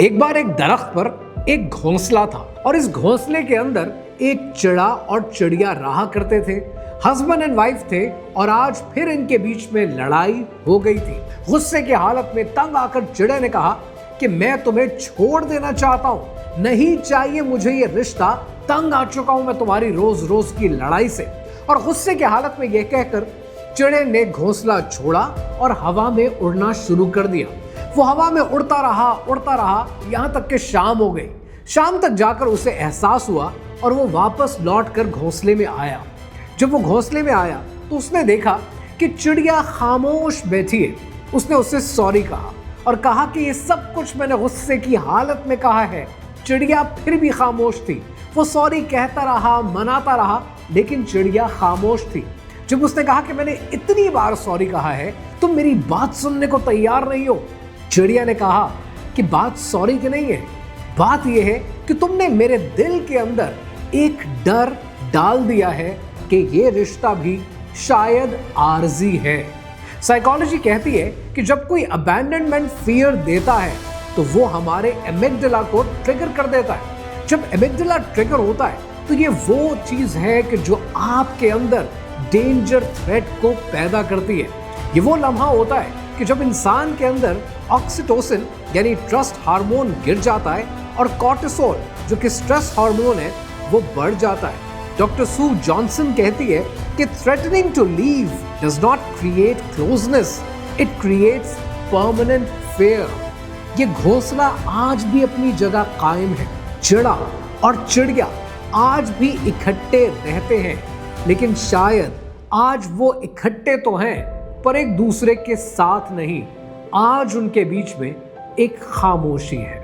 एक बार एक दरख्त पर एक घोंसला था और इस घोंसले के अंदर एक चिड़ा और चिड़िया रहा करते थे। हस्बैंड एंड वाइफ थे और आज फिर इनके बीच में लड़ाई हो गई थी। गुस्से की हालत में तंग आकर चिड़े ने कहा कि मैं तुम्हें छोड़ देना चाहता हूं, नहीं चाहिए मुझे ये रिश्ता, तंग आ चुका हूं मैं तुम्हारी रोज रोज की लड़ाई से। और गुस्से की हालत में यह कहकर चिड़े ने घोंसला छोड़ा और हवा में उड़ना शुरू कर दिया। वो हवा में उड़ता रहा यहां तक कि शाम हो गई। शाम तक जाकर उसे एहसास हुआ और वो वापस लौटकर घोंसले में आया। जब वो घोंसले में आया तो उसने देखा कि चिड़िया खामोश बैठी है। उसने उससे सॉरी कहा और कहा कि ये सब कुछ मैंने गुस्से की हालत में कहा है। चिड़िया फिर भी खामोश थी। वो सॉरी कहता रहा, मनाता रहा, लेकिन चिड़िया खामोश थी। जब उसने कहा कि मैंने इतनी बार सॉरी कहा है, तुम मेरी बात सुनने को तैयार नहीं हो। चिड़िया ने कहा कि बात सॉरी की नहीं है, बात यह है कि तुमने मेरे दिल के अंदर एक डर डाल दिया है कि ये रिश्ता भी शायद आर्जी है। साइकोलॉजी कहती है कि जब कोई अबैंडनमेंट फियर देता है तो वो हमारे एमिगडाला को ट्रिगर कर देता है। जब एमिगडाला ट्रिगर होता है तो ये वो चीज है कि जो आपके अंदर डेंजर थ्रेट को पैदा करती है। ये वो लम्हा होता है कि जब इंसान के अंदर ऑक्सीटोसिन यानी ट्रस्ट हार्मोन गिर जाता है और कॉर्टिसोल जो कि स्ट्रेस हार्मोन है वो बढ़ जाता है। डॉक्टर सू जॉनसन कहती है कि threatening to leave does not create closeness, it creates permanent fear. ये घोंसला आज भी अपनी जगह कायम है। चिड़ा और चिड़िया आज भी इकट्ठे रहते हैं, लेकिन शायद आज वो इकट्ठे तो हैं पर एक दूसरे के साथ नहीं। आज उनके बीच में एक खामोशी है।